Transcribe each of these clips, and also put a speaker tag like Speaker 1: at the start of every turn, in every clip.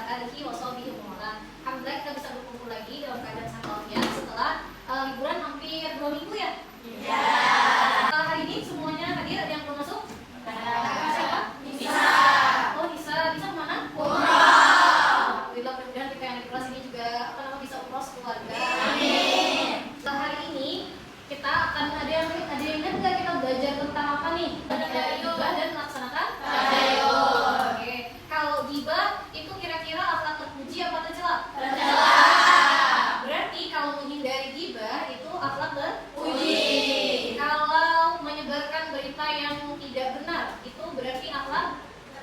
Speaker 1: alihi washabihi wa alhamdulillah kita bisa berkumpul lagi dalam keadaan sehat walafiat setelah liburan hampir 2 minggu ya. Iya. Hari ini semuanya hadir, ada yang belum masuk? Siapa? Bisa. Oh bisa kemana? Umroh. Alhamdulillah, mudah-mudahan kita yang di kelas ini juga bisa umroh keluarga. Amin. Hari ini kita akan ada yang ingat nggak kita belajar tentang apa nih? Gibah dan melaksanakan tadayun. Oke. Kalau gibah itu kira-kira akhlak terpuji apa tercela? Tercela. Berarti kalau menghindari gibah itu akhlak terpuji. Kalau menyebarkan berita yang tidak benar itu berarti akhlak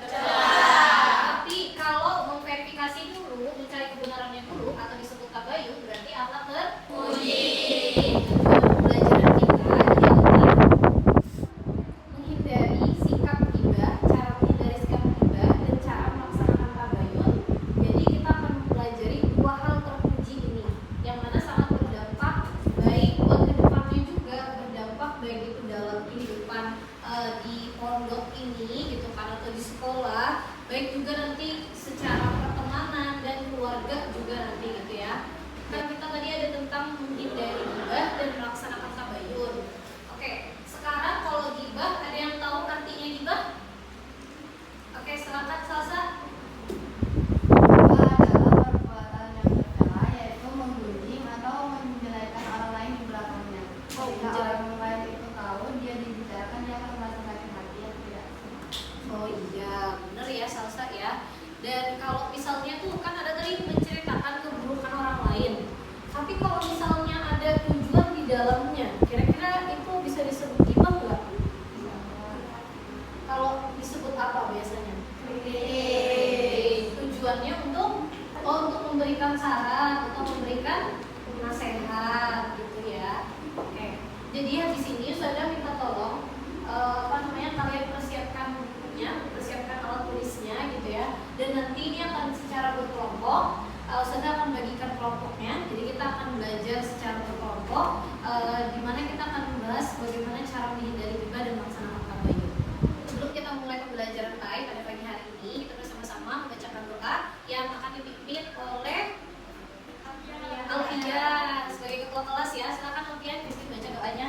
Speaker 1: tercela. Tapi kalau memverifikasi dulu, mencari kebenarannya dulu atau disebut tabayun berarti akhlak terpuji. Pelajaran kita menghindari sikap gibah, cara menghindari sikap gibah dan cara melaksanakan tabayun. Jadi kita akan mempelajari dua hal terpuji ini, yang mana sangat berdampak baik buat kedepannya juga, berdampak baik itu dalam kehidupan di pondok ini gitu kan, atau di sekolah, baik juga nanti secara pertemanan dan keluarga juga nanti gitu ya. Kan kita tadi ada tentang menghindari gibah dan melaksanakan tabayun. Oke, sekarang kalau gibah ada yang tahu artinya gibah? Oke, silakan Salsa.
Speaker 2: Gibah adalah perbuatan yang tercela, yaitu menggunjing atau menjelekan orang lain di belakangnya. Jika orang lain itu tahu dia dibicarakan, dia akan merasa sakit hati atau tidak.
Speaker 1: Oh iya, bener ya Salsa ya. Dan kalau misalnya tuh kan ada tadi menceritakan keburukan orang lain. Tapi kalau misalnya ada tujuan di dalamnya, kira-kira itu bisa disebut gibah nggak? Kalau disebut apa biasanya? Tujuannya untuk memberikan saran atau memberikan nasihat gitu ya. Oke. Jadi habis ini saudara minta tolong kalian persiapkan bukunya, persiapkan alat tulisnya gitu ya. Dan nanti ini akan secara berkelompok. Saudara akan bagikan kelompoknya. Jadi kita akan belajar secara berkelompok, di mana kita akan membahas bagaimana cara menghindari gibah dan melaksanakan tabayun. Sebelum kita mulai pembelajaran pada pagi hari ini, kita bersama-sama membacakan doa yang akan dipimpin oleh Alfia sebagai ketua kelas ya. Silakan Alfia, bisa baca doanya.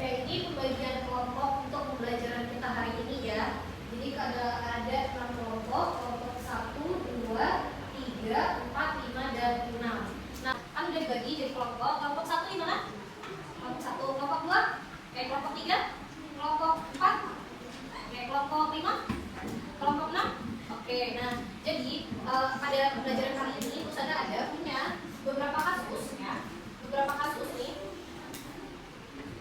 Speaker 1: Ini pembagian kelompok untuk pembelajaran kita hari ini ya. Jadi ada 6 kelompok 1, 2, 3, 4, 5, dan 6. Nah, kan udah dibagi jadi kelompok. Kelompok 1 di mana? Kelompok 1, kelompok 2, kelompok 3, kelompok 4, kelompok 5, kelompok 6. Oke, nah jadi pada pembelajaran kali ini Ustazah ada punya beberapa kasus ya. Beberapa kasus nih.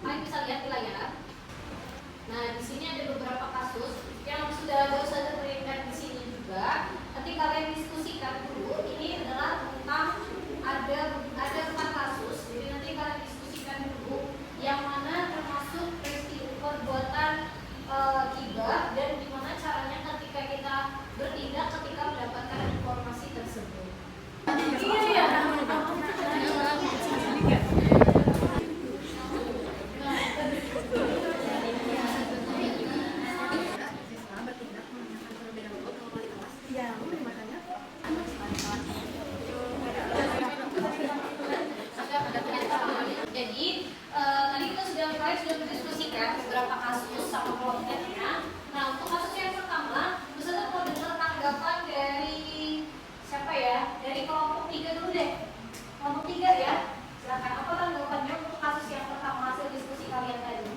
Speaker 1: Kalian bisa lihat di layar. Nah, di sini ada beberapa kasus yang sudah Ustazah berikan di sini juga. Nanti kalian diskusikan dulu. Ini adalah tentang ada 4 kasus. Jadi nanti kalian diskusikan dulu yang mana termasuk peristiwa perbuatan gibah dan gimana caranya ketika kita bertindak ketika mendapatkan informasi tersebut. Iya. Jadi tadi kita sudah berdiskusikan beberapa kasus sama kelompoknya. Nah, untuk kasus yang pertama, Ustazah mau dengar tanggapan dari siapa ya? Dari kelompok 3 dulu deh. Kelompok 3 ya. Silakan, apa tanggapannya untuk kasus yang pertama hasil diskusi kalian tadi?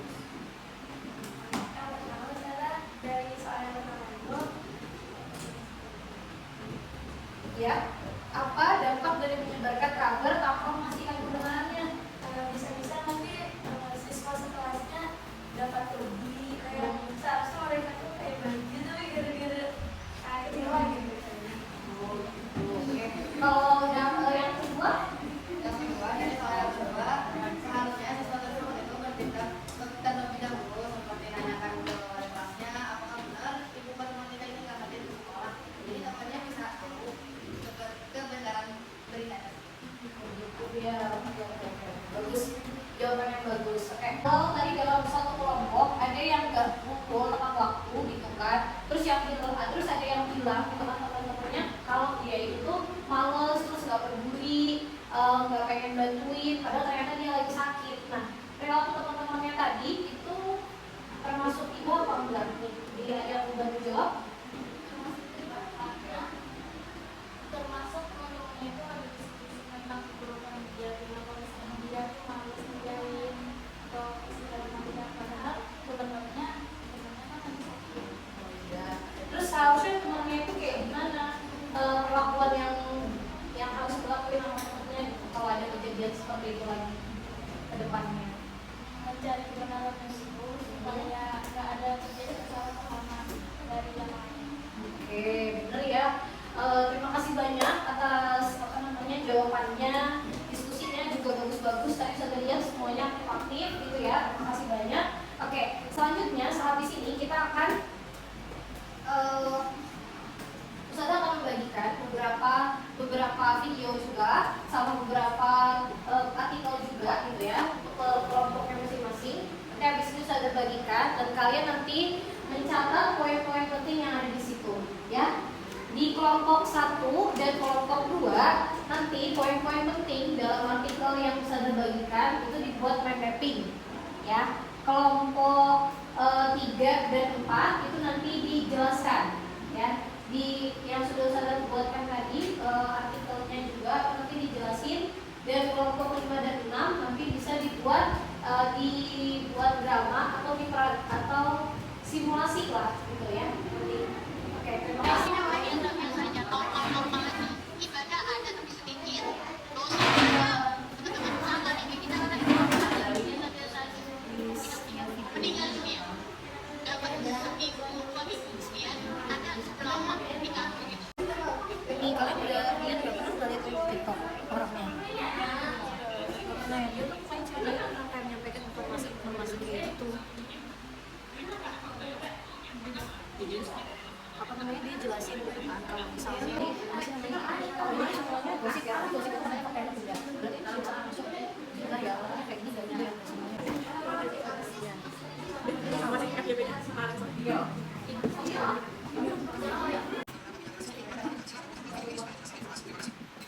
Speaker 3: Yang pertama adalah dari soal yang pertama itu.
Speaker 1: Ya, apa dampak dari menyebarkan kabar tanpa memastikan kebenarannya?
Speaker 3: Bisa-bisa nanti siswa sekelasnya dapat lebih kayak seharusnya mereka tuh kayak bahagia tapi gara-gara kecewa gitu.
Speaker 1: Oke. Kalau yang kedua?
Speaker 2: Yang kedua, dari soal yang kedua, seharusnya siswa tersebut itu bertindak terlebih dahulu seperti nanyakan ke wali kelasnya apakah benar ibu matematika ini nggak hadir di sekolah. Jadi temannya bisa tahu kebenaran berita.
Speaker 1: terus ada yang bilang teman-temannya kalau dia itu males, terus nggak peduli, nggak pengen bantuin, padahal ternyata dia lagi sakit. Nah, perilaku teman-temannya tadi itu termasuk ibu apa enggak nih? Dia yang bantu jawab.
Speaker 3: Termasuk teman-temannya itu ada diskusi tentang keburukan dia, kalau misalnya dia tuh malas ngerjain atau segala macam, padahal sebenarnya kan lagi sakit.
Speaker 1: Terus seharusnya temannya itu kayak gimana perlakuan yang harus dilakuin sama temennya gitu, kalau ada kejadian seperti itu lagi ke depannya?
Speaker 3: Mencari kebenaran tersebut supaya nggak ada terjadi kesalahpahaman dari yang lain.
Speaker 1: Oke, bener ya. Terima kasih banyak atas jawabannya, diskusinya juga bagus-bagus. Tadi saya lihat semuanya aktif gitu ya. Terima kasih banyak. Oke, selanjutnya sehabis ini kita akan Ustazah akan membagikan beberapa video juga sama beberapa artikel juga gitu ya untuk kelompoknya masing-masing. Nanti habis itu Ustazah bagikan dan kalian nanti mencatat poin-poin penting yang ada di situ ya. Di kelompok 1 dan kelompok 2 nanti poin-poin penting dalam artikel yang Ustazah bagikan itu dibuat mind mapping ya. Kelompok 3 dan 4 itu nanti dijelaskan ya. Di yang sudah saya buatkan tadi artikelnya juga nanti dijelasin, dan kelompok 5 dan 6 nanti bisa dibuat drama atau simulasi lah gitu ya. Nanti. Oke, terima kasih.
Speaker 4: Ibadah ada tapi sedikit, dosa meninggal dunia dapat seminggu 2 minggu kemudian ada selama ketika begitu.
Speaker 1: Ini kalian udah lihat nggak pernah lihat TikTok orangnya? Nah, dia tuh paling ceria akan menyampaikan informasi kayak gitu. Apa namanya, dia jelasin gitu kan, kalau misalnya ini kalau ini semuanya gosip ya, gosip itu namanya pakai tidak, berarti itu bisa masuk benar ya, orangnya kayak gini dan juga semuanya. Sama sih FYP-nya iya.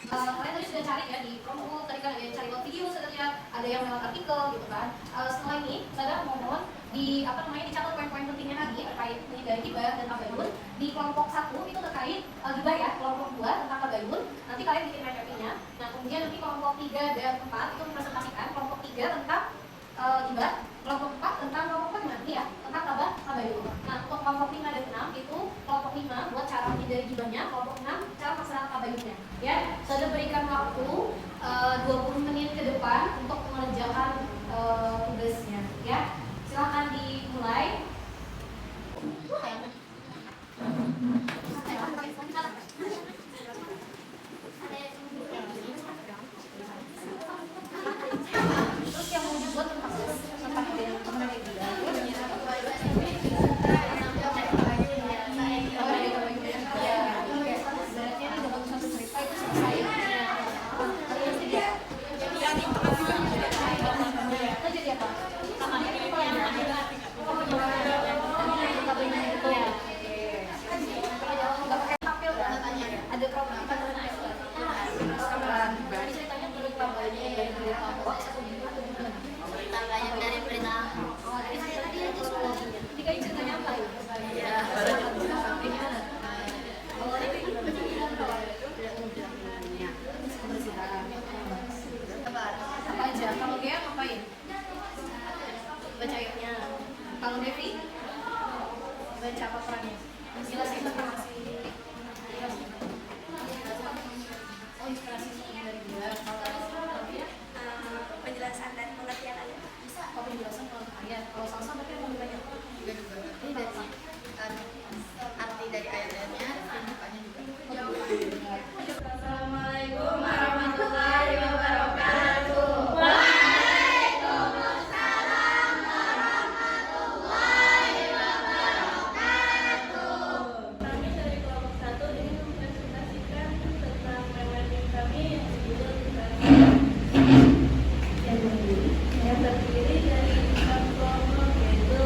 Speaker 1: Kalian tadi sudah cari ya di promo, tadi kan ada yang cari lewat video, ada yang lewat artikel gitu kan. Setelah ini, saya mohon dicatat poin-poin pentingnya lagi terkait dari gibah dan tabayun. Di kelompok 1 itu terkait gibah ya, kelompok 2 tentang tabayun. Nanti kalian bikin mapping-nya. Nah, kemudian nanti kelompok 3 dan 4 itu mempresentasikan kelompok 3 tentang gibah, kelompok 4 tentang kelompok 4 nanti ya, tentang tabayun. Nah, untuk kelompok 5 dan 6 itu kelompok 5 buat cara menghindari gibahnya, kelompok 6 cara melaksanakan tabayunnya. Ya, saya berikan waktu 20 menit ke depan untuk mengerjakan tugasnya ya. Silakan dimulai. Terus yang mau dibuat tentang Kalau Devi baca apa perannya? Jelasin informasi. Oh, inspirasi dari dia. Kalau dia
Speaker 3: Penjelasan dan pengertian ayat.
Speaker 1: oh, penjelasan ayat. Kalau salsa berarti apa banyak?
Speaker 2: Ini dari arti dari ayat-ayatnya, pembukaannya juga.
Speaker 3: Assalamualaikum warahmatullahi wabarakatuh. Kami dari kelompok 1 ingin mempresentasikan tentang PWT kami yang terdiri dari 4 kelompok, yaitu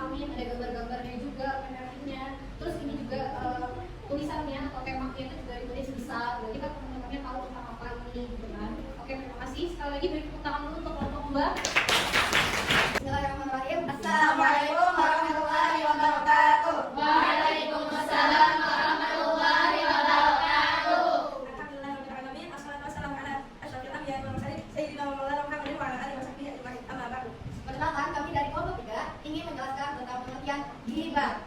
Speaker 1: amin, ada gambar-gambarnya juga, pendampingnya. Terus ini juga tulisannya atau temanya itu juga ditulis besar, berarti kan teman-temannya tahu tentang apa ini, gitu kan. Oke, terima kasih. Sekali lagi beri tepuk tangan dulu untuk kelompok Mbak.
Speaker 2: Bismillahirrahmanirrahim. Assalamualaikum warahmatullahi wabarakatuh.
Speaker 1: Waalaikumsalam warahmatullahi wabarakatuh.
Speaker 5: Alhamdulillahirrahmanirrahim. Assalatu wassalamu ala asyrofil anbiya'i wal mursalin sayyidina Maulana Muhammadin wa ala alihi wasahbihi ajma'in. Amma ba'du.
Speaker 2: Perkenalkan, kami dari kelompok 3 ingin menjelaskan tentang pengertian ghibah.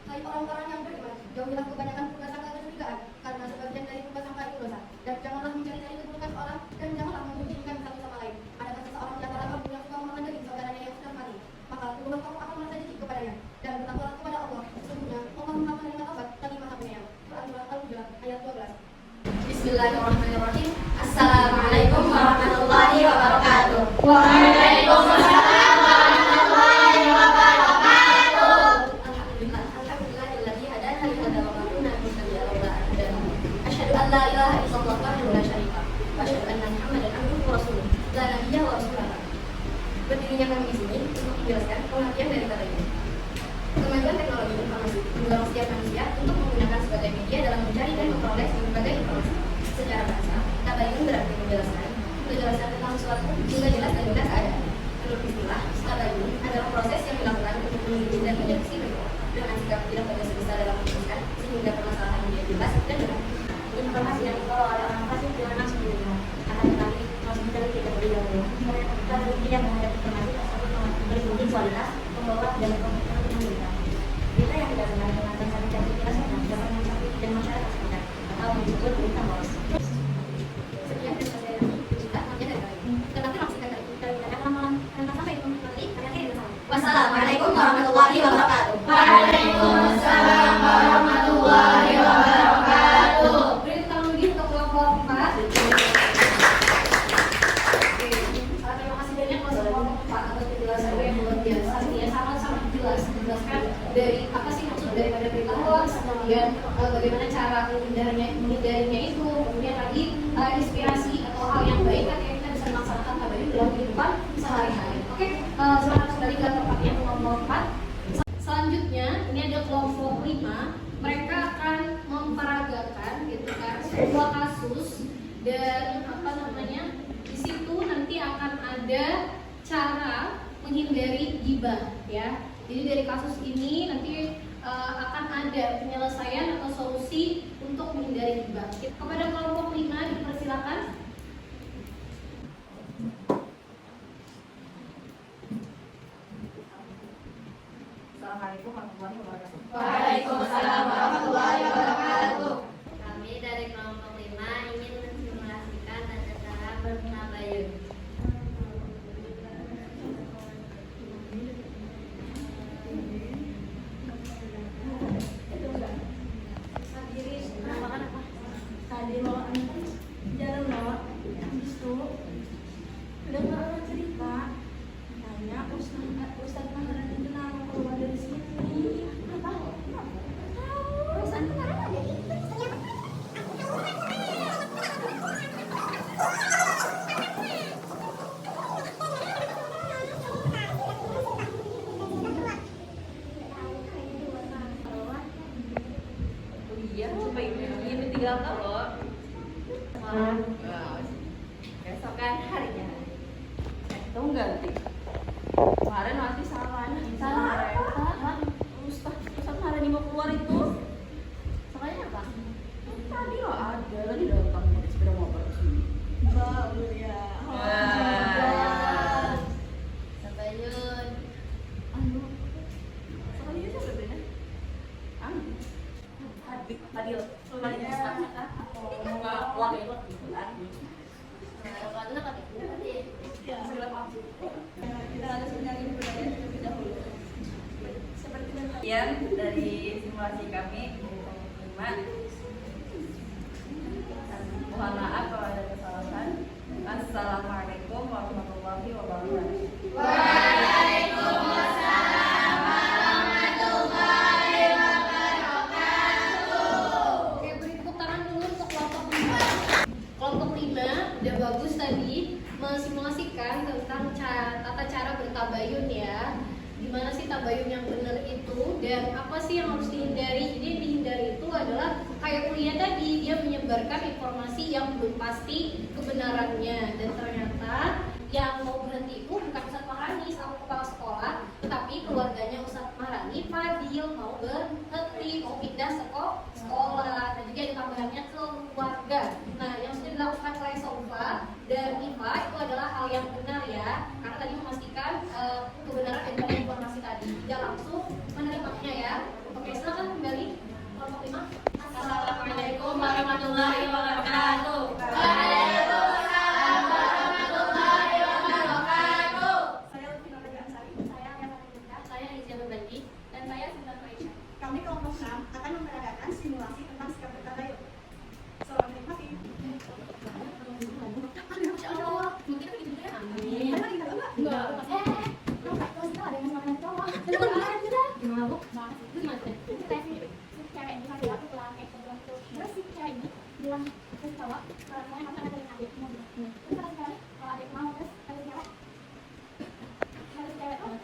Speaker 2: Hai orang-orang yang beriman, jauhilah kebanyakan prasangka dan kecurigaan, karena sebagian dari prasangka itu dosa. Dan janganlah mencari-cari keburukan orang, dan janganlah memujikan satu sama lain. Adakah seseorang di antara kamu yang suka memakan daging saudaranya yang sudah mati? Maka tubuhlah kamu akan merasa jijik kepadanya. Dan bertakwalah kepada Allah. Sesungguhnya Allah Maha Penerima Taubat lagi Maha Penyayang. Quran Surah Al-Hujurat ayat 12. Bismillahirrahmanirrahim. Assalamualaikum warahmatullahi wabarakatuh.
Speaker 1: Waalaikumsalam warahmatullahi wabarakatuh.
Speaker 2: Alhamdulillahilladzi hadana li hadza wa ma kunna muhtadina laula an hadana. Asyhadu an la ilaha illallah wahdahu la syarika lahu wa asyhadu anna Muhammadan abduhu wa rasuluh. La nabiyya wa rasulah. Berdirinya kami di sini untuk menjelaskan pengertian dari kata ini. Kemajuan teknologi informasi mendorong setiap manusia untuk menggunakan sebagai media dalam mencari dan memperoleh berbagai informasi. Secara bahasa, tabayun berarti menjelaskan tentang suatu hingga jelas dan mudah keadaan. Menurut istilah, tabayun adalah proses yang dilakukan untuk meneliti dan mendeteksi peristiwa dengan sikap tidak tergesa-gesa dalam memutuskan sehingga permasalahan menjadi jelas dan benar.
Speaker 5: Informasi yang dibawa oleh orang fasik jangan langsung diterima. Akan tetapi harus dicari tidak berdahulu. Kita tidak menghadapi informasi tersebut berbentuk kualitas, pembawa dan komentar yang berita. Berita yang tidak benar dengan mencari dan penjelasan dapat menyesatkan dan masyarakat sekitar atau disebut berita hoax.
Speaker 2: Sekian dari saya. Kita dari kalian. Tetapi langsung kita sampai itu nanti kami akhiri bersama. Wassalamualaikum warahmatullahi wabarakatuh.
Speaker 1: Waalaikumsalam warahmatullahi wabarakatuh. Beri tepuk tangan lagi untuk kelompok 4. Terima kasih banyak untuk kelompok 4 atas penjelasannya yang luar biasa. Ya, sangat-sangat jelas menjelaskan dari apa sih maksud daripada berita hoax, kemudian bagaimana cara menghindarinya itu, kemudian lagi inspirasi atau hal yang baik kan yang kita bisa melaksanakan tabayun dalam kehidupan sehari-hari. Oke, selamat kembali ke tempatnya kelompok 4. Selanjutnya ini ada kelompok 5. Mereka akan memperagakan gitu kan sebuah kasus dan apa namanya di situ nanti akan ada cara menghindari ghibah ya. Jadi dari kasus ini nanti akan ada penyelesaian atau solusi untuk menghindari ghibah. Kepada kelompok 5 dipersilakan.
Speaker 5: Assalamualaikum warahmatullahi wabarakatuh.
Speaker 1: Waalaikumsalam warahmatullahi wabarakatuh.
Speaker 3: Kami dari kelompok 5 ingin mensimulasikan tata cara bertabayun.
Speaker 5: Tadi mau jalan bawa, habis itu dengar orang cerita, tanya Ustaz Maharan itu nama keluar dari sini. Apa?
Speaker 2: Ustaz Maharan ada di
Speaker 6: iya, supaya ini ditinggalkan loh. Besokan harinya itu ganti. Kemarin masih salah. Ustaz hari ini mau keluar itu. Soalnya apa? Tadi loh ada di datang pakai sepeda motor ke sini.
Speaker 5: Baru ya.
Speaker 3: Tabayun.
Speaker 6: Soalnya siapa bedanya? Adil. Wah, itu gitu kan.
Speaker 5: Kita ada sebenarnya ini berada terlebih dahulu. Seperti
Speaker 6: Sekian dari simulasi kami 5. Mohon maaf kalau ada kesalahan. Assalamualaikum warahmatullahi wabarakatuh.
Speaker 1: Waalaikumsalam warahmatullahi wabarakatuh. Oke, beri tepuk tangan dulu untuk kelompok 5. Kelompok 5 udah bagus tadi mensimulasikan tentang tata cara bertabayun ya. gimana sih tabayun yang benar itu dan apa sih yang harus dihindari. Jadi yang dihindari itu adalah kayak kuliah tadi, dia menyebarkan informasi yang belum pasti kebenarannya, dan ternyata yang mau berhenti itu bukan Ustadz Maharani sama kepala sekolah, tetapi keluarganya Ustadz Maharani. Fadil mau berhenti, mau pindah sekolah, dan juga ada tambahannya keluarga. Nah, yang sudah dilakukan oleh Sofa dan Iva itu adalah hal yang benar ya, karena tadi memastikan kebenaran daripada informasi tadi, tidak langsung menerimanya ya. Oke, silakan kembali kelompok 5.
Speaker 6: Assalamualaikum warahmatullahi wabarakatuh.
Speaker 3: Waalaikumsalam warahmatullahi wabarakatuh.
Speaker 7: Saya Lutfi Nurul Ansari, saya Yana Nurulka,
Speaker 6: Saya Izia Berbagi.
Speaker 3: Dan saya Sinta Aisyah.
Speaker 7: kami kelompok 6 akan mengadakan simulasi tentang sikap bertabayun. Selamat menikmati.
Speaker 6: Insya Allah, mungkin begitu juga ya. Amin.
Speaker 7: Ada lagi nggak?
Speaker 6: Enggak.
Speaker 7: Ada yang mau cowok.
Speaker 6: Gimana bu? Itu gimana tuh?
Speaker 7: Cewek ini lagi aku pulang sebelum itu. Terus si cewek ini bilang ke cowok, kalau saya mau ada adik mau bilang. Terus kata cewek, kalau adik mau terus kata cewek tuh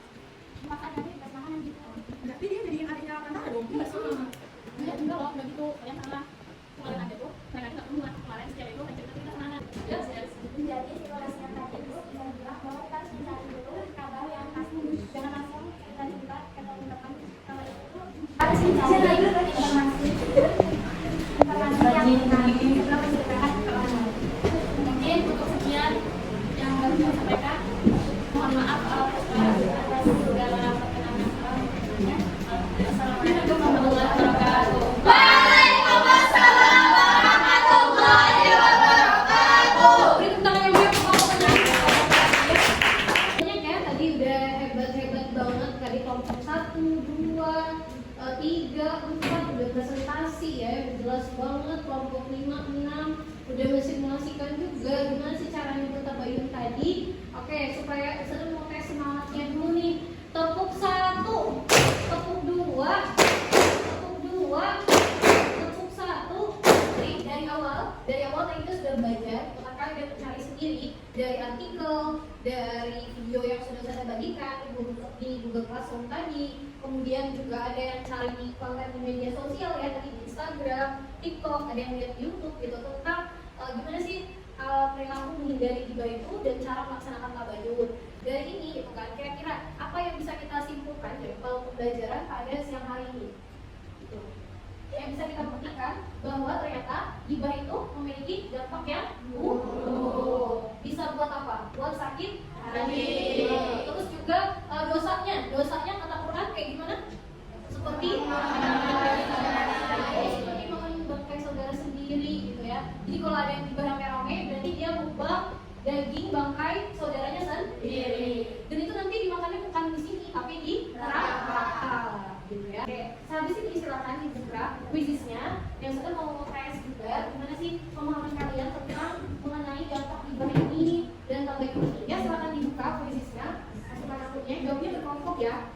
Speaker 7: makan adik dan makanan gitu. Berarti dia jadi adiknya Tante dong?
Speaker 6: Enggak sama. Enggak loh, enggak gitu. Kalian salah. Kemarin ada tuh, saya nggak ketemu kemarin si cewek itu ngajak kita kemana? Jelas.
Speaker 7: Jadi simulasinya tadi itu sudah bilang bahwa kita harus mencari dulu kabar yang pasti, jangan langsung kita libat ketemu teman. Kalau itu harus mencari informasi yang kita menceritakan ke orang lain.
Speaker 3: Mungkin untuk sekian yang baru saya sampaikan. Mohon maaf atas segala perkenalan. Assalamualaikum warahmatullahi wabarakatuh.
Speaker 1: Waalaikumsalam warahmatullahi wabarakatuh. Beri tepuk tangan yang meriah untuk kelompoknya. Banyak ya, tadi udah hebat-hebat banget. Tadi kelompok 1, 2, 3, 4 udah presentasi ya, udah jelas banget. Kelompok 5, 6 udah mensimulasikan juga gimana sih caranya bertabayun tadi. Oke, supaya saya mau tes semangatnya dulu nih. Tepuk 1, tepuk 2, tepuk 2, tepuk 1. Jadi dari awal tadi kita sudah belajar, kakak udah mencari sendiri dari artikel, dari video yang sudah saya bagikan di Google Classroom tadi. Kemudian juga ada yang cari di konten di media sosial ya, tadi di Instagram, TikTok, ada yang lihat di YouTube gitu tentang gimana sih perilaku menghindari riba itu dan cara melaksanakan tabayun. Dari ini gitu kan, kira-kira apa yang bisa kita simpulkan dari pembelajaran pada siang hari ini? Gitu. Yang bisa kita buktikan bahwa ternyata riba itu memiliki dampak yang buruk. Bisa buat apa? Buat sakit hati. Terus juga dosanya kata Quran kayak gimana? Seperti bangkai saudara sendiri gitu ya. Jadi kalau ada yang riba rame-rame berarti dia mukbang daging bangkai saudaranya sendiri. Dan itu nanti dimakannya bukan di sini tapi di neraka gitu ya. Oke, sehabis itu silakan dibuka quizisnya. Yang saya mau tes juga gimana sih pemahaman kalian tentang mengenai dampak riba ini dan tabayun ini. Ya silakan dibuka quizisnya. Masukkan akunnya, jawabnya berkelompok ya.